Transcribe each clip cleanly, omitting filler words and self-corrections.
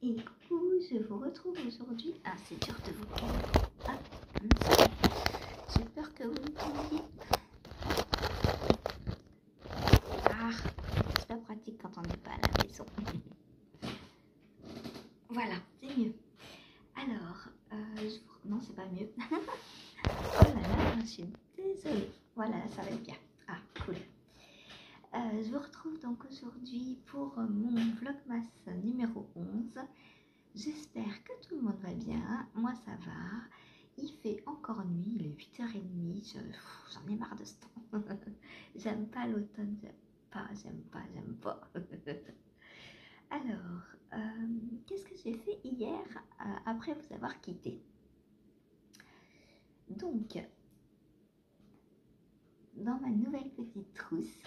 Et coucou, je vous retrouve aujourd'hui. Ah, c'est dur de vous prendre. Ah, j'ai peur que vous me tombiez. Ah, c'est pas pratique quand on n'est pas à la maison. Voilà, c'est mieux. Alors, non, c'est pas mieux. Oh là là, je suis désolée. Voilà, ça va être bien. Ah, cool. Je vous retrouve donc aujourd'hui pour mon Vlogmas numéro 11. J'espère que tout le monde va bien. Moi, ça va. Il fait encore nuit, il est 8h30. J'en ai marre de ce temps. J'aime pas l'automne. J'aime pas. Alors, qu'est-ce que j'ai fait hier après vous avoir quitté? Donc, dans ma nouvelle petite trousse,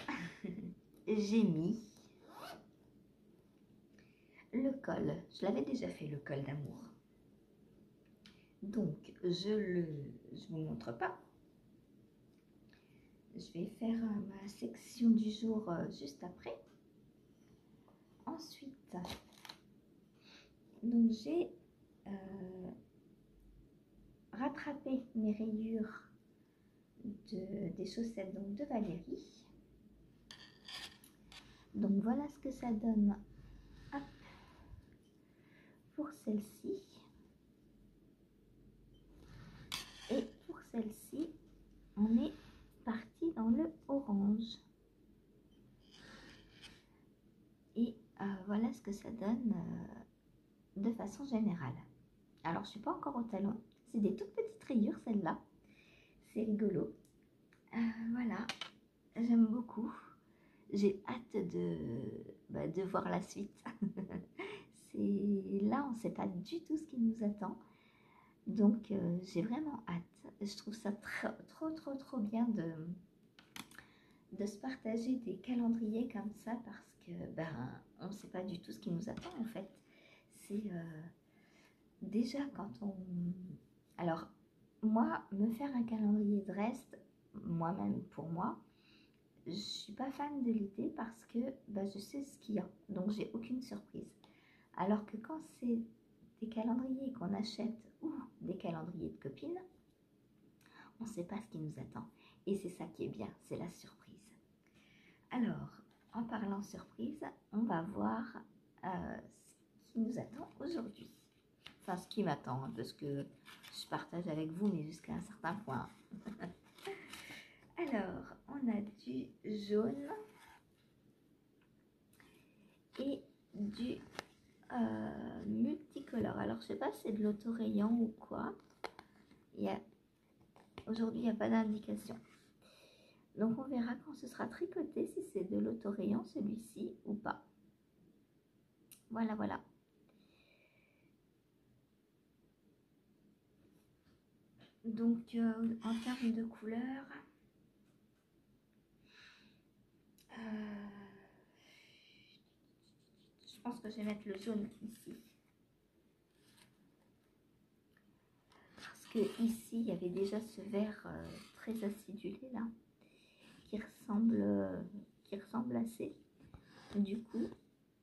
j'ai mis le col. Je l'avais déjà fait, le col d'amour. Donc, je vous montre pas. Je vais faire ma section du jour juste après. Ensuite, donc j'ai rattrapé mes rayures des chaussettes donc, de Valérie. Donc voilà ce que ça donne. Hop, pour celle-ci. Et pour celle-ci, on est parti dans le orange. Et voilà ce que ça donne de façon générale. Alors, je ne suis pas encore au talon. C'est des toutes petites rayures, celle-là. C'est rigolo. Voilà, j'aime beaucoup. J'ai hâte de voir la suite. Là, on ne sait pas du tout ce qui nous attend. Donc, j'ai vraiment hâte. Je trouve ça trop bien de se partager des calendriers comme ça parce que on ne sait pas du tout ce qui nous attend en fait. C'est déjà quand on... Alors, moi, me faire un calendrier de reste, moi-même pour moi, je ne suis pas fan de l'idée parce que je sais ce qu'il y a, donc j'ai aucune surprise. Alors que quand c'est des calendriers qu'on achète ou des calendriers de copines, on ne sait pas ce qui nous attend. Et c'est ça qui est bien, c'est la surprise. Alors, en parlant surprise, on va voir ce qui nous attend aujourd'hui. Enfin, ce qui m'attend, hein, parce que je partage avec vous, mais jusqu'à un certain point. Alors, on a du jaune et du multicolore. Alors, je sais pas si c'est de l'autorayant ou quoi. Aujourd'hui, il n'y a pas d'indication. Donc, on verra quand ce sera tricoté si c'est de l'autorayant celui-ci ou pas. Voilà. Donc, en termes de couleurs, je pense que je vais mettre le jaune ici. Parce que ici, il y avait déjà ce vert très acidulé là, qui ressemble assez. Du coup,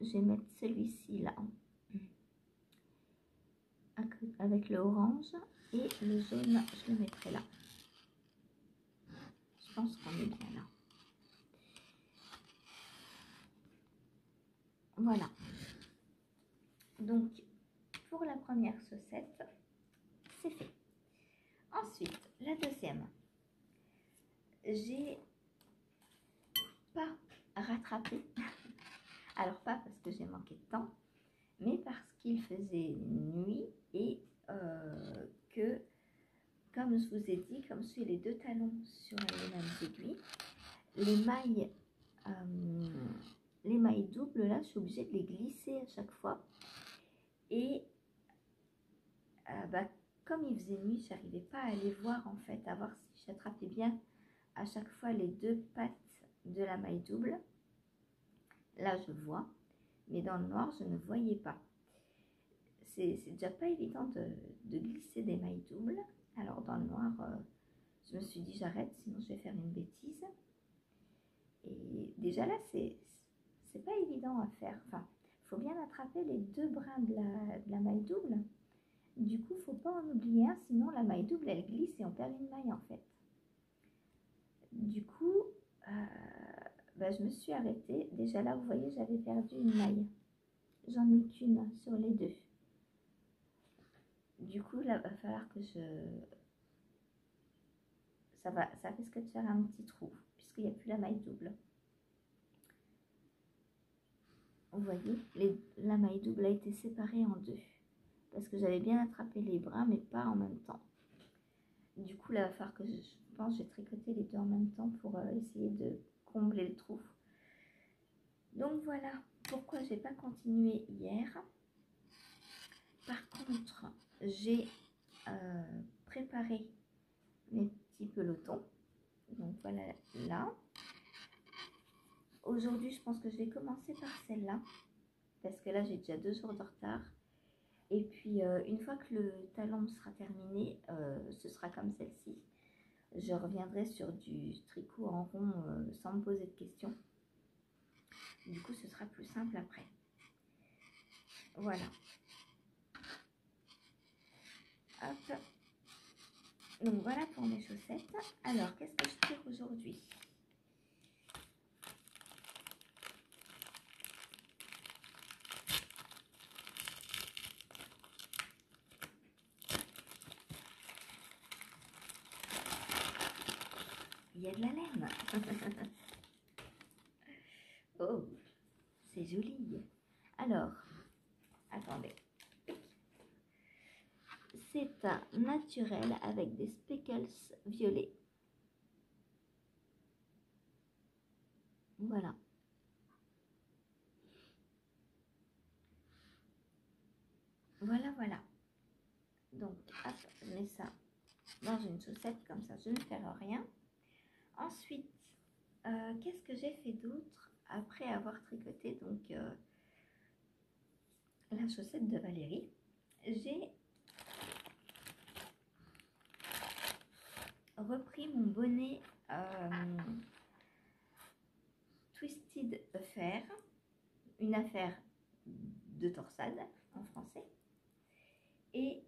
je vais mettre celui-ci là, avec le orange, et le jaune, je le mettrai là. Je pense qu'on est bien là. Voilà. Donc, pour la première chaussette, c'est fait. Ensuite, la deuxième. J'ai pas rattrapé. Alors, pas parce que j'ai manqué de temps, mais parce qu'il faisait nuit et que, comme je vous ai dit, comme je suis les deux talons sur les mêmes aiguilles, les mailles doubles, là, je suis obligée de les glisser à chaque fois. Et comme il faisait nuit, j'arrivais pas à les voir en fait, à voir si j'attrapais bien à chaque fois les deux pattes de la maille double. Là, je vois, mais dans le noir, je ne voyais pas. C'est déjà pas évident de glisser des mailles doubles. Alors, dans le noir, je me suis dit j'arrête, sinon je vais faire une bêtise. Et déjà là, c'est pas évident à faire. Enfin, faut bien attraper les deux brins de la maille double. Du coup, faut pas en oublier un, sinon la maille double, elle glisse et on perd une maille en fait. Du coup, je me suis arrêtée. Déjà là, vous voyez, j'avais perdu une maille. J'en ai qu'une sur les deux. Du coup, là, va falloir que ça risque de faire un petit trou, puisqu'il n'y a plus la maille double. Vous voyez, la maille double a été séparée en deux. Parce que j'avais bien attrapé les brins, mais pas en même temps. Du coup, là, il va falloir que je pense que j'ai tricoté les deux en même temps pour essayer de combler le trou. Donc voilà pourquoi j'ai pas continué hier. Par contre, j'ai préparé mes petits pelotons. Donc voilà là. Aujourd'hui, je pense que je vais commencer par celle-là. Parce que là, j'ai déjà 2 jours de retard. Et puis, une fois que le talon sera terminé, ce sera comme celle-ci. Je reviendrai sur du tricot en rond sans me poser de questions. Du coup, ce sera plus simple après. Voilà. Hop. Donc, voilà pour mes chaussettes. Alors, qu'est-ce que je tire aujourd'hui? Il y a de la laine. Oh, c'est joli. Alors, attendez. C'est un naturel avec des speckles violets. Voilà. Voilà. Donc, hop, je mets ça dans une chaussette, comme ça je ne perds rien. Ensuite, qu'est-ce que j'ai fait d'autre après avoir tricoté donc la chaussette de Valérie? J'ai repris mon bonnet Twisted Affair, une affaire de torsade en français, et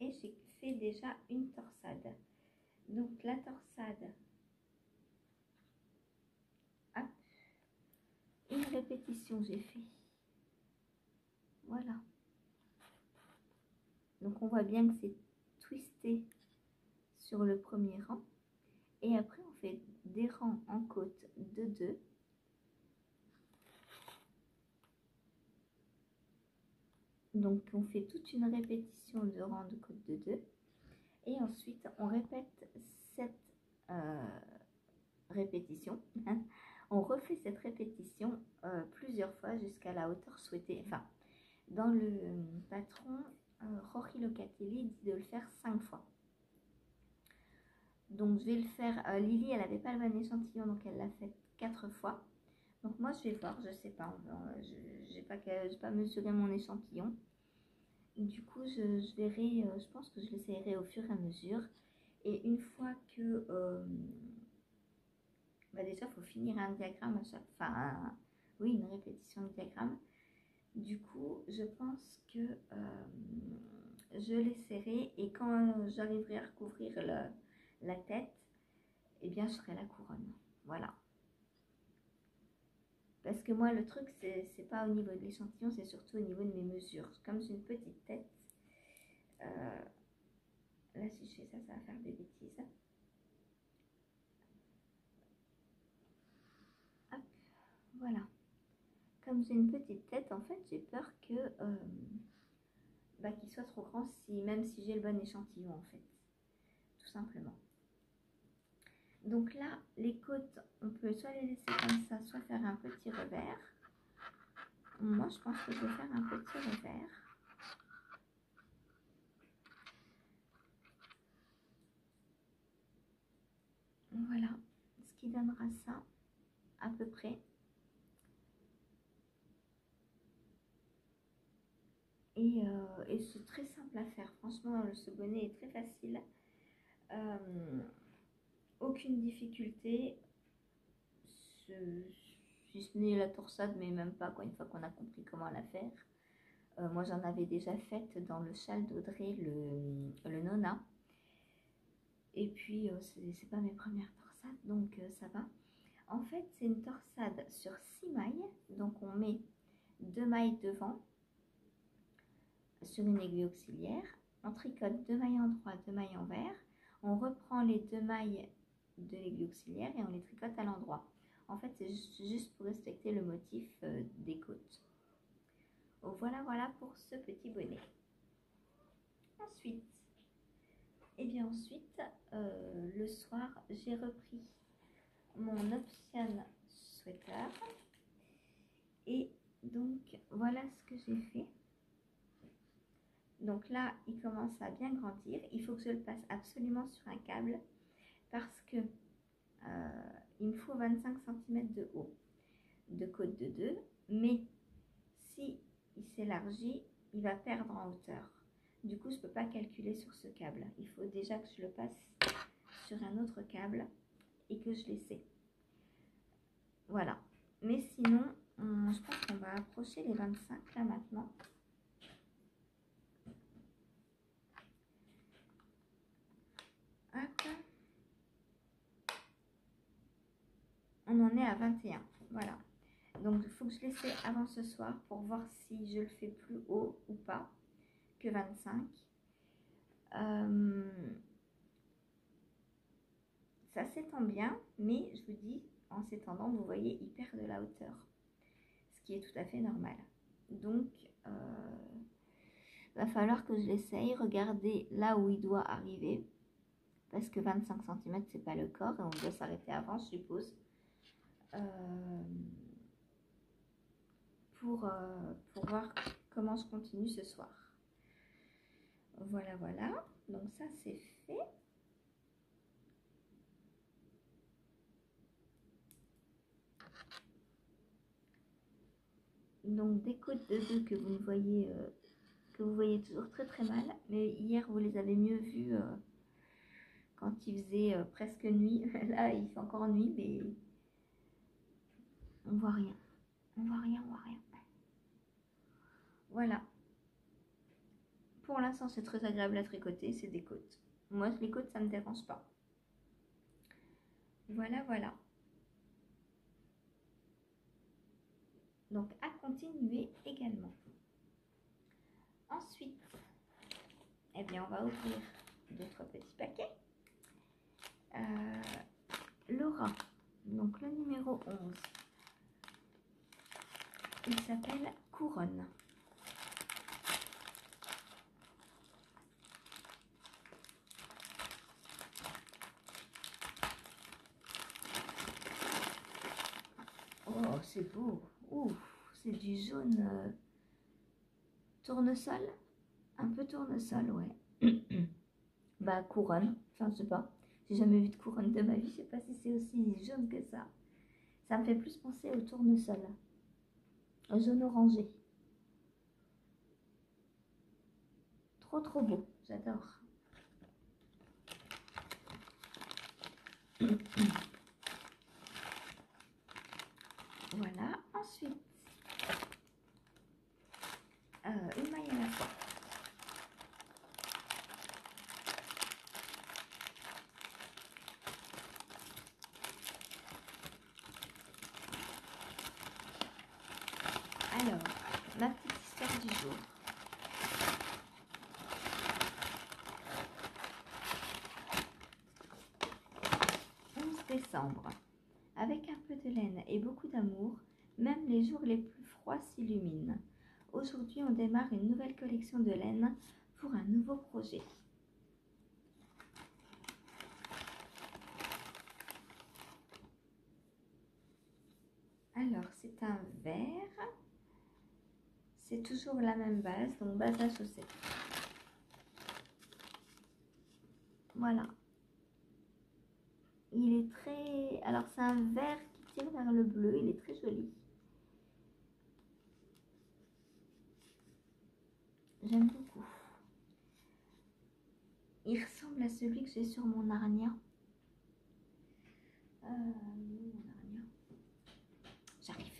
j'ai fait déjà une torsade. Donc la torsade, hop, une répétition j'ai fait. Voilà. Donc on voit bien que c'est twisté sur le premier rang. Et après on fait des rangs en côte de 2. Donc on fait toute une répétition de rang de côte de 2. Et ensuite on répète cette répétition. On refait cette répétition plusieurs fois jusqu'à la hauteur souhaitée. Enfin, dans le patron, Rory Locatelli dit de le faire 5 fois. Donc je vais le faire, Lily elle n'avait pas le bon échantillon, donc elle l'a fait 4 fois. Donc moi je vais voir, je sais pas, je n'ai pas mesuré mon échantillon. Du coup je verrai, je pense que je l'essayerai au fur et à mesure. Et une fois que, déjà il faut finir un diagramme à chaque fois, enfin oui, une répétition de diagramme. Du coup je pense que je l'essaierai, et quand j'arriverai à recouvrir la tête, et bien je ferai la couronne. Voilà. Parce que moi le truc c'est pas au niveau de l'échantillon, c'est surtout au niveau de mes mesures. Comme j'ai une petite tête, là si je fais ça, ça va faire des bêtises. Hop, voilà. Comme j'ai une petite tête, en fait j'ai peur que qu'il soit trop grand, même si j'ai le bon échantillon en fait. Tout simplement. Donc là, les côtes, on peut soit les laisser comme ça, soit faire un petit revers. Moi, je pense que je vais faire un petit revers. Voilà, ce qui donnera ça à peu près. Et c'est très simple à faire. Franchement, ce bonnet est très facile. Aucune difficulté. si ce n'est la torsade, mais même pas, quoi, une fois qu'on a compris comment la faire. Moi, j'en avais déjà faite dans le châle d'Audrey, le Nona. Et puis, c'est pas mes premières torsades, donc ça va. En fait, c'est une torsade sur 6 mailles. Donc, on met 2 mailles devant sur une aiguille auxiliaire. On tricote 2 mailles en droit, 2 mailles en vert. On reprend les 2 mailles de l'aiguille auxiliaire et on les tricote à l'endroit. En fait, c'est juste pour respecter le motif des côtes. Voilà, voilà pour ce petit bonnet. Ensuite, le soir, j'ai repris mon option sweater. Et donc, voilà ce que j'ai fait. Donc là, il commence à bien grandir. Il faut que je le passe absolument sur un câble parce que il me faut 25 cm de haut de côte de 2. Mais si il s'élargit, il va perdre en hauteur. Du coup, je ne peux pas calculer sur ce câble. Il faut déjà que je le passe sur un autre câble et que je l'essaie. Voilà. Mais sinon, je pense qu'on va approcher les 25 là maintenant. Hop. On en est à 21. Voilà. Donc, il faut que je l'essaie avant ce soir pour voir si je le fais plus haut ou pas que 25. Ça s'étend bien, mais je vous dis, en s'étendant, vous voyez, il perd de la hauteur. Ce qui est tout à fait normal. Donc, va falloir que je l'essaye. Regardez là où il doit arriver. Parce que 25 cm, c'est pas le corps. Et on doit s'arrêter avant, je suppose. Pour voir comment je continue ce soir. Voilà, voilà. Donc ça, c'est fait. Donc des côtes de 2 que vous voyez toujours très très mal. Mais hier, vous les avez mieux vues quand il faisait presque nuit. Là, il fait encore nuit, mais on voit rien. On voit rien, on voit rien. Voilà. Pour l'instant, c'est très agréable à tricoter, c'est des côtes. Moi, les côtes, ça ne me dérange pas. Voilà, voilà. Donc, à continuer également. Ensuite, eh bien, on va ouvrir d'autres petits paquets. Laura, donc le numéro 11. Il s'appelle Couronne. Oh, c'est beau. Ouf, c'est du jaune tournesol. Un peu tournesol, ouais. Bah, couronne. Enfin, je sais pas. J'ai jamais vu de couronne de ma vie. Je sais pas si c'est aussi jaune que ça. Ça me fait plus penser au tournesol. Au jaune orangé. Trop, trop beau. J'adore. Voilà. Ensuite, une maille à la fois. Alors, ma petite histoire du jour. Décembre. Avec un peu de laine et beaucoup d'amour, même les jours les plus froids s'illuminent. Aujourd'hui, on démarre une nouvelle collection de laine pour un nouveau projet. Alors, c'est un vert. C'est toujours la même base, donc base à chaussettes. Voilà. Il est très... Alors, c'est un vert qui tire vers le bleu. Il est très joli. J'aime beaucoup. Il ressemble à celui que j'ai sur mon Narnia. J'arrive.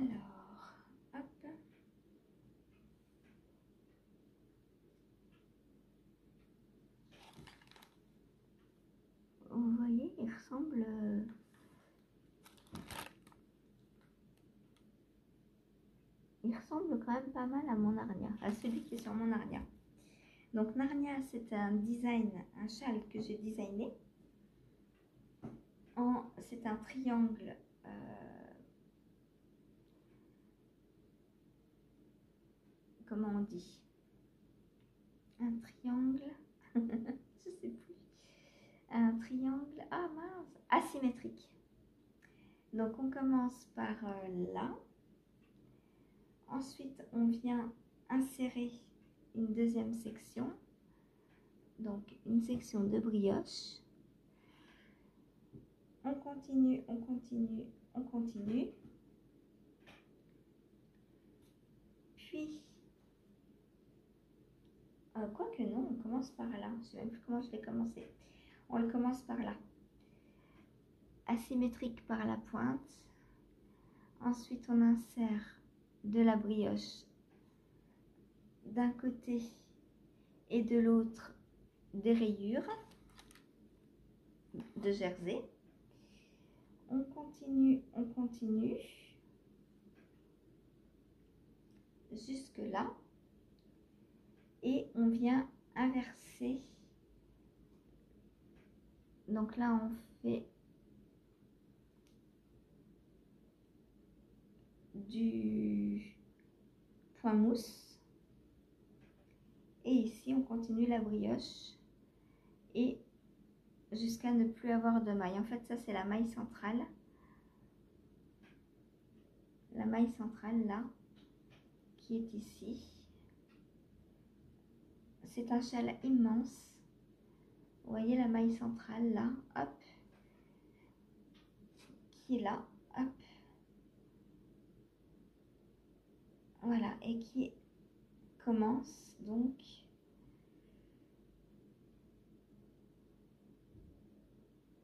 Alors, hop. Vous voyez, il ressemble quand même pas mal à mon Narnia, à celui qui est sur mon Narnia. Donc Narnia, c'est un design, un châle que j'ai designé. C'est un triangle comment on dit? Un triangle, je sais plus. Un triangle, ah mince, asymétrique. Donc on commence par là. Ensuite, on vient insérer une deuxième section. Donc une section de brioche. On continue, on continue, on continue. Puis, quoique non, on commence par là. Je ne sais même plus comment je vais commencer. On le commence par là. Asymétrique par la pointe. Ensuite, on insère de la brioche d'un côté et de l'autre des rayures de jersey. On continue jusque là et on vient inverser. Donc là, on fait du point mousse et ici on continue la brioche et jusqu'à ne plus avoir de maille. En fait, ça c'est la maille centrale. La maille centrale là, qui est ici. C'est un châle immense. Vous voyez la maille centrale là, hop, qui est là, hop. Voilà, et qui commence donc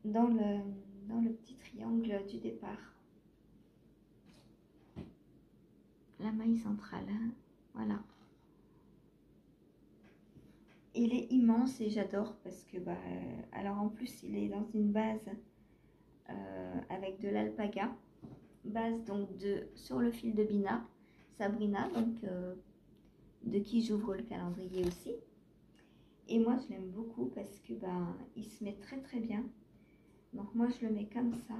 dans le petit triangle du départ. La maille centrale, hein, voilà. Il est immense et j'adore parce que, alors en plus, il est dans une base avec de l'alpaga. Base donc sur le fil de Sabrina, donc de qui j'ouvre le calendrier aussi. Et moi, je l'aime beaucoup parce que, il se met très très bien. Donc moi, je le mets comme ça.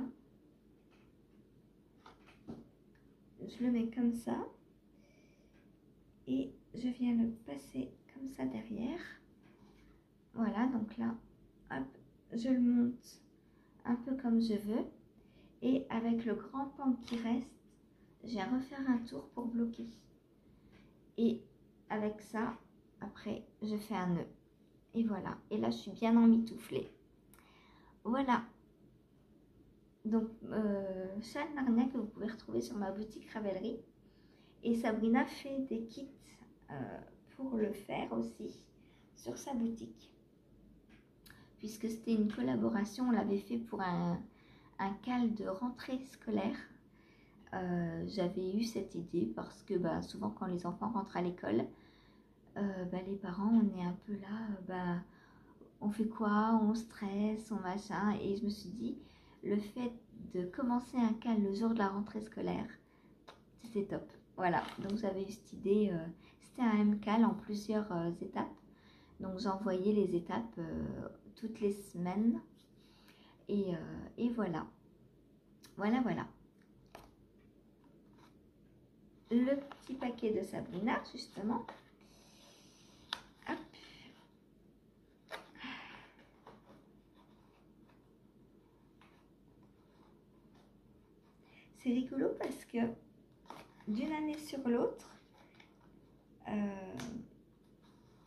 Je le mets comme ça. Et je viens le passer comme ça derrière. Voilà, donc là, hop, je le monte un peu comme je veux. Et avec le grand pan qui reste, je viens refaire un tour pour bloquer. Et avec ça, après, je fais un nœud. Et voilà. Et là, je suis bien emmitouflée. Voilà. Donc, châle Narnia que vous pouvez retrouver sur ma boutique Ravelry. Et Sabrina fait des kits pour le faire aussi sur sa boutique. Puisque c'était une collaboration, on l'avait fait pour un cal de rentrée scolaire. J'avais eu cette idée parce que souvent quand les enfants rentrent à l'école, les parents, on est un peu là, on fait quoi, on stresse, on machin. Et je me suis dit, le fait de commencer un cal le jour de la rentrée scolaire, c'était top. Voilà, donc j'avais eu cette idée, c'était un MCAL en plusieurs étapes. Donc j'envoyais les étapes toutes les semaines. Et voilà. Voilà. Le petit paquet de Sabrina, justement. Hop. C'est rigolo parce que d'une année sur l'autre,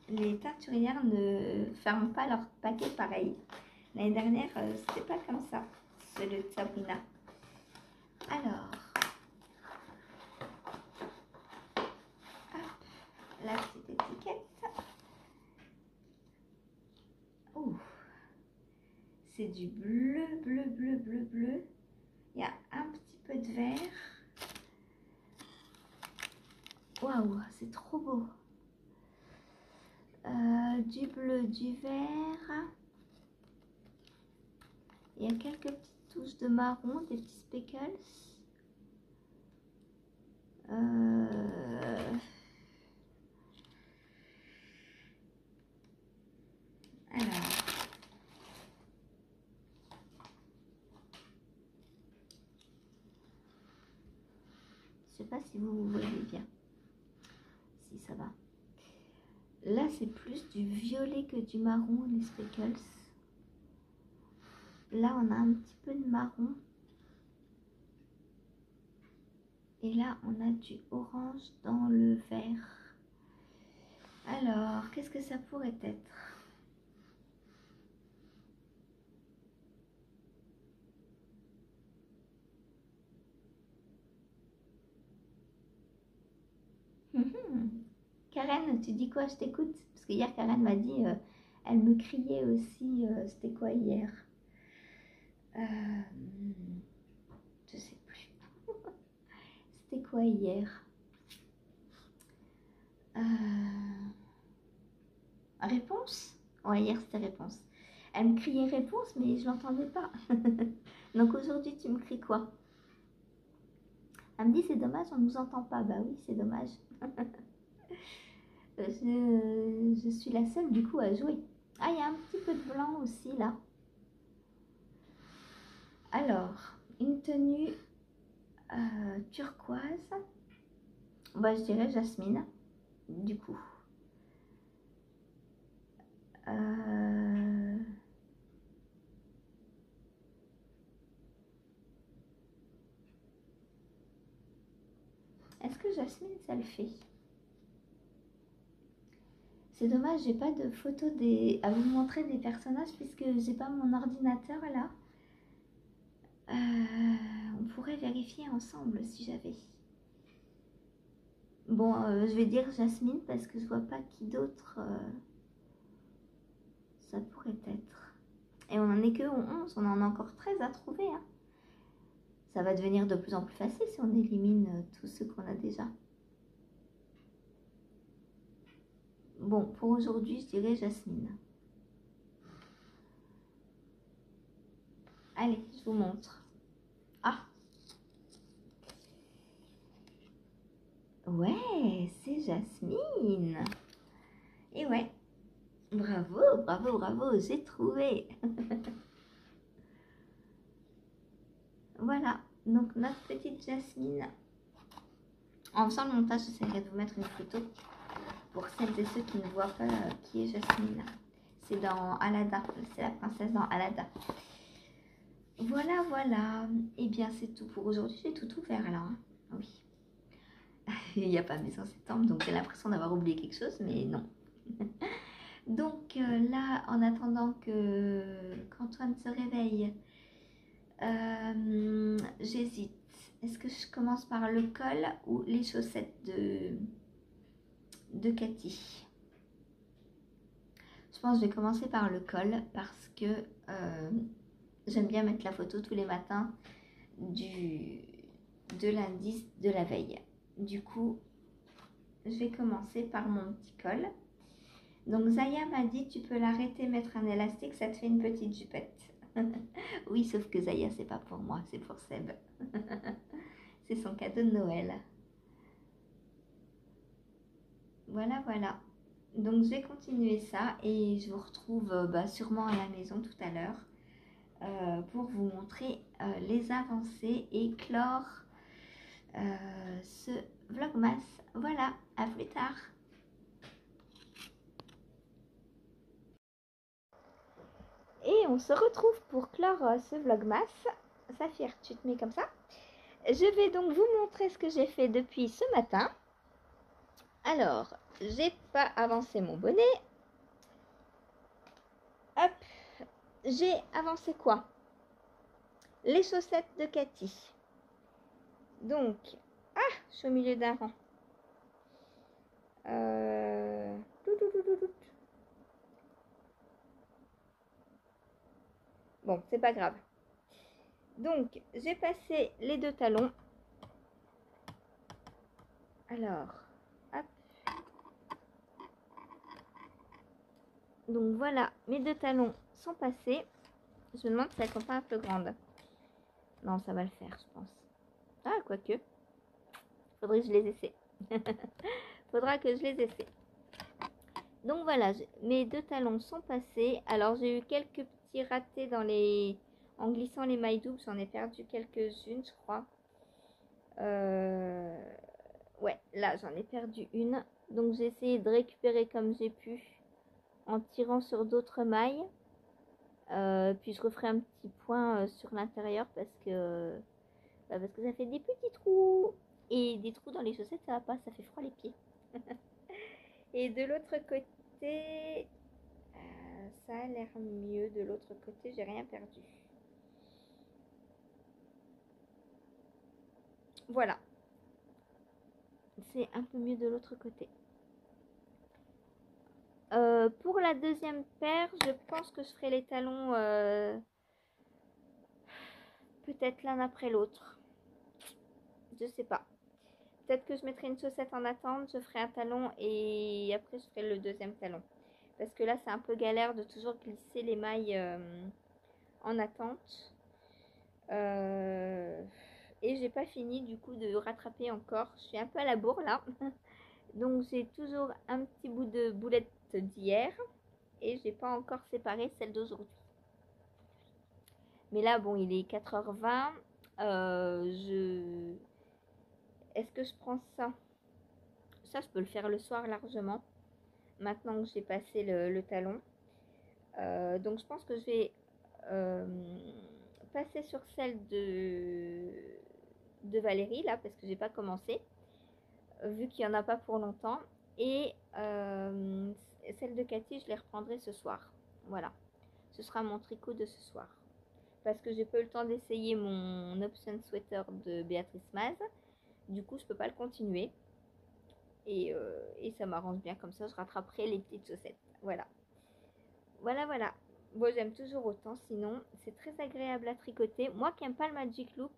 les teinturières ne ferment pas leur paquet pareil. L'année dernière, c'était pas comme ça, celui de Sabrina. Alors, hop, la petite étiquette. Oh, c'est du bleu. Il y a un petit peu de vert. c'est trop beau. Du bleu, du vert. Il y a quelques petites touches de marron, des petits speckles. Alors, je sais pas si vous voyez bien. Si ça va. Là, c'est plus du violet que du marron, les speckles. Là, on a un petit peu de marron. Et là, on a du orange dans le vert. Alors, qu'est-ce que ça pourrait être? Karen, tu dis quoi? Je t'écoute. Parce que hier, Karen m'a dit, elle me criait aussi. C'était quoi hier? Je sais plus. C'était quoi hier? Réponse? Ouais, hier c'était réponse. Elle me criait réponse, mais je l'entendais pas. Donc aujourd'hui, tu me cries quoi? Elle me dit, c'est dommage, on ne nous entend pas. Bah oui, c'est dommage. Je suis la seule du coup à jouer. Ah, il y a un petit peu de blanc aussi là. Alors, une tenue turquoise. Bah, je dirais jasmine, du coup. Est-ce que jasmine, ça le fait? C'est dommage, j'ai pas de photo à vous montrer des personnages puisque j'ai pas mon ordinateur là. On pourrait vérifier ensemble si j'avais. Bon, je vais dire Jasmine parce que je vois pas qui d'autre ça pourrait être. Et on en est que au 11, on en a encore 13 à trouver. Hein. Ça va devenir de plus en plus facile si on élimine tous ceux qu'on a déjà. Bon, pour aujourd'hui, je dirais Jasmine. Allez, je vous montre. Ah! Ouais, c'est Jasmine. Et ouais, bravo, bravo, bravo, j'ai trouvé. Voilà, donc notre petite Jasmine. En faisant le montage, j'essaierai de vous mettre une photo pour celles et ceux qui ne voient pas qui est Jasmine. C'est dans Aladdin, c'est la princesse dans Aladdin. Voilà, voilà. Et bien, c'est tout pour aujourd'hui. J'ai tout ouvert là. Hein. Oui. Il n'y a pas Maison Septembre, donc j'ai l'impression d'avoir oublié quelque chose, mais non. Donc là, en attendant qu'Antoine se réveille, j'hésite. Est-ce que je commence par le col ou les chaussettes de Cathy? Je pense que je vais commencer par le col parce que j'aime bien mettre la photo tous les matins de l'indice de la veille. Du coup, je vais commencer par mon petit col. Donc Zaya m'a dit, tu peux l'arrêter, mettre un élastique, ça te fait une petite jupette. Oui, sauf que Zaya, c'est pas pour moi, c'est pour Seb. C'est son cadeau de Noël. Voilà, voilà. Donc je vais continuer ça et je vous retrouve sûrement à la maison tout à l'heure pour vous montrer les avancées et clore ce vlogmas. Voilà, à plus tard. Et on se retrouve pour clore ce vlogmas. Saphir, tu te mets comme ça. Je vais donc vous montrer ce que j'ai fait depuis ce matin. Alors, j'ai pas avancé mon bonnet. Hop, j'ai avancé quoi? Les chaussettes de Cathy. Donc, je suis au milieu d'un rang. Bon, c'est pas grave. Donc, j'ai passé les deux talons. Alors, hop, Donc voilà, mes 2 talons sont passés. Je me demande si elles sont pas un peu grandes. Non, ça va le faire, je pense. Ah, quoique. Faudrait que je les essaie. Faudra que je les essaie. Donc voilà, mes 2 talons sont passés. Alors j'ai eu quelques petits ratés en glissant les mailles doubles. J'en ai perdu quelques-unes, je crois. Ouais, là j'en ai perdu une. Donc j'ai essayé de récupérer comme j'ai pu en tirant sur d'autres mailles. Puis je referai un petit point sur l'intérieur parce que ça fait des petits trous. Et des trous dans les chaussettes, ça va pas, ça fait froid les pieds. Et de l'autre côté, ça a l'air mieux. De l'autre côté, j'ai rien perdu. Voilà. C'est un peu mieux de l'autre côté. Pour la deuxième paire, je pense que je ferai les talons peut-être l'un après l'autre. Je sais pas. Peut-être que je mettrai une chaussette en attente, je ferai un talon et après je ferai le deuxième talon. Parce que là, c'est un peu galère de toujours glisser les mailles en attente. Et j'ai pas fini du coup de rattraper encore. Je suis un peu à la bourre là. Donc j'ai toujours un petit bout de boulette d'hier. Et j'ai pas encore séparé celle d'aujourd'hui. Mais là, bon, il est 4h20. Est-ce que je prends ça? Ça, je peux le faire le soir largement. Maintenant que j'ai passé le talon. Donc je pense que je vais passer sur celle de Valérie là parce que j'ai pas commencé vu qu'il n'y en a pas pour longtemps et celle de Cathy je les reprendrai ce soir. Voilà, ce sera mon tricot de ce soir parce que j'ai pas eu le temps d'essayer mon option sweater de Béatrice Maz, du coup je peux pas le continuer et ça m'arrange bien comme ça je rattraperai les petites chaussettes. Voilà. Voilà. Bon, j'aime toujours autant, sinon c'est très agréable à tricoter. Moi qui n'aime pas le Magic Loop,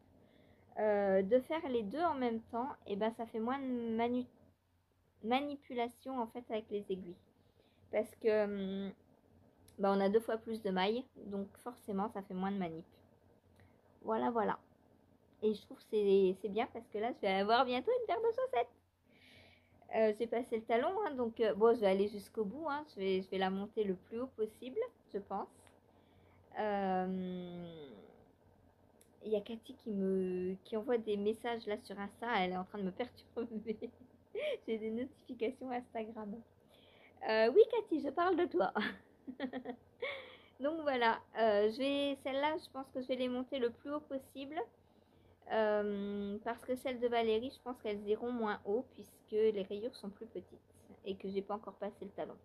de faire les deux en même temps, et ben ça fait moins de manipulation en fait avec les aiguilles. Parce que on a 2 fois plus de mailles, donc forcément ça fait moins de manip. Voilà. Et je trouve que c'est bien parce que là je vais avoir bientôt une paire de chaussettes. J'ai passé le talon, hein, donc bon je vais aller jusqu'au bout, hein, je vais la monter le plus haut possible, je pense. Il y a Cathy qui envoie des messages là sur Insta. Elle est en train de me perturber. J'ai des notifications Instagram. Oui, Cathy, je parle de toi. Donc voilà, celle-là, je pense que je vais les monter le plus haut possible. Parce que celles de Valérie, je pense qu'elles iront moins haut puisque les rayures sont plus petites et que j'ai pas encore passé le talon.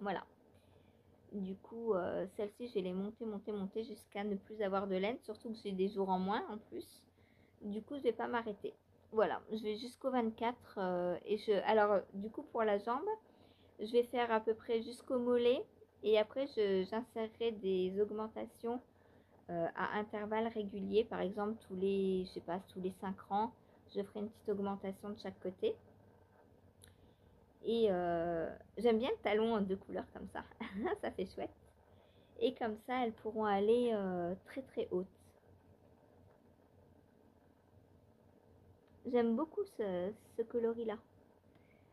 Voilà. Du coup, celle-ci, je vais les monter jusqu'à ne plus avoir de laine. Surtout que j'ai des jours en moins en plus. Du coup, je vais pas m'arrêter. Voilà, je vais jusqu'au 24. Alors, du coup, pour la jambe, je vais faire à peu près jusqu'au mollet. Et après, j'insérerai des augmentations à intervalles réguliers. Par exemple, je sais pas, tous les 5 rangs, je ferai une petite augmentation de chaque côté. Et j'aime bien le talon de couleur comme ça. Ça fait chouette. Et comme ça, elles pourront aller très très hautes. J'aime beaucoup ce coloris-là.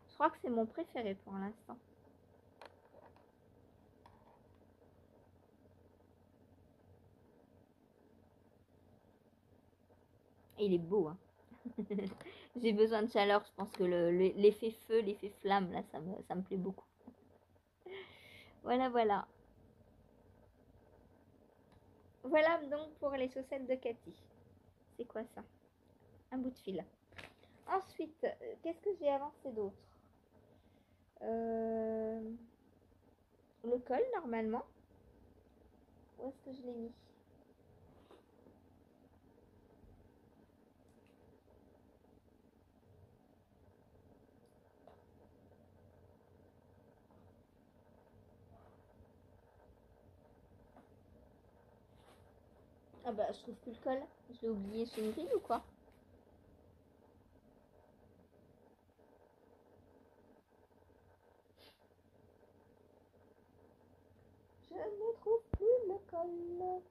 Je crois que c'est mon préféré pour l'instant. Il est beau, hein. J'ai besoin de chaleur, je pense que l'effet feu, l'effet flamme, là, ça me plaît beaucoup. Voilà. Voilà donc pour les chaussettes de Cathy. C'est quoi ça? Un bout de fil. Ensuite, qu'est-ce que j'ai avancé d'autre? Le col, normalement. Où est-ce que je l'ai mis? Ah bah, je trouve plus le col. Je l'ai oublié chez une grille ou quoi? col.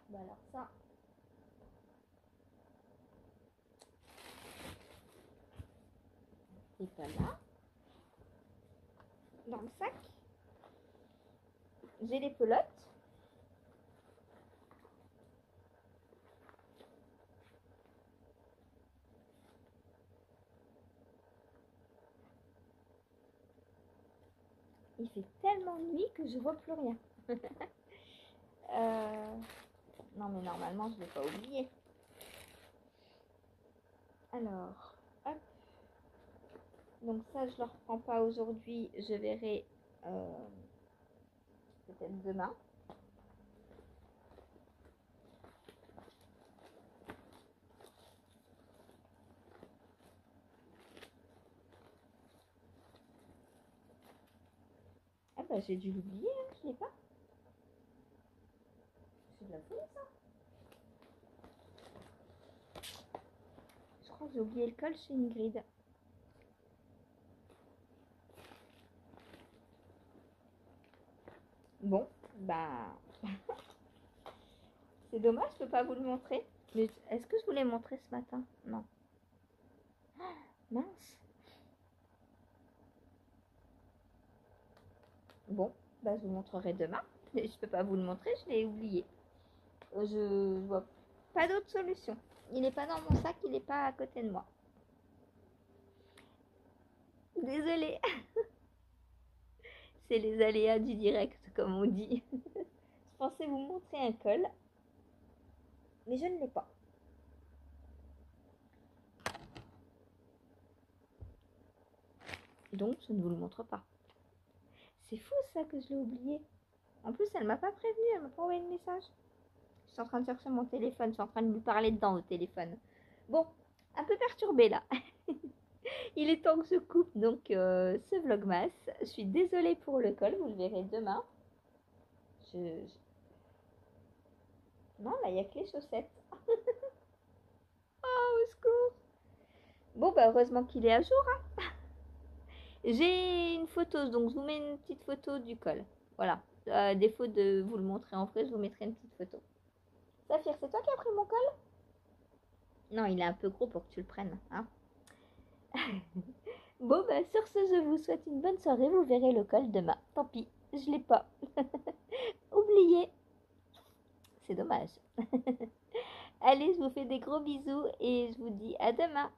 Bah alors ça. Et pas là. Dans le sac. J'ai les pelotes. Il fait tellement nuit que je vois plus rien. Non mais normalement je ne l'ai pas oublié. Alors, hop. Donc ça je ne le reprends pas aujourd'hui. Je verrai peut-être demain. Ah bah j'ai dû l'oublier, hein, je l'ai pas. C'est de la folie ça. Je crois que j'ai oublié le col chez Ingrid. Bon, bah c'est dommage, je peux pas vous le montrer. Mais est-ce que je vous l'ai montré ce matin? Non. Mince. Bon, bah je vous montrerai demain. Je peux pas vous le montrer, je l'ai oublié. Je vois pas d'autre solution. Il n'est pas dans mon sac, il n'est pas à côté de moi. Désolée. C'est les aléas du direct, comme on dit. Je pensais vous montrer un col, mais je ne l'ai pas. Donc, je ne vous le montre pas. C'est fou ça que je l'ai oublié. En plus, elle m'a pas prévenu, elle m'a pas envoyé de message. Je suis en train de chercher mon téléphone, je suis en train de lui parler dedans au téléphone. Bon, un peu perturbée là. Il est temps que je coupe donc ce vlogmas. Je suis désolée pour le col, vous le verrez demain. Non, là, il n'y a que les chaussettes. Oh, au secours. Bon, bah heureusement qu'il est à jour. Hein. J'ai une photo, donc je vous mets une petite photo du col. Voilà. À défaut de vous le montrer en vrai, je vous mettrai une petite photo. Saphir, c'est toi qui as pris mon col? Non, il est un peu gros pour que tu le prennes. Hein. Bon, bah sur ce, je vous souhaite une bonne soirée. Vous verrez le col demain. Tant pis, je l'ai pas. Oublié. C'est dommage. Allez, je vous fais des gros bisous et je vous dis à demain.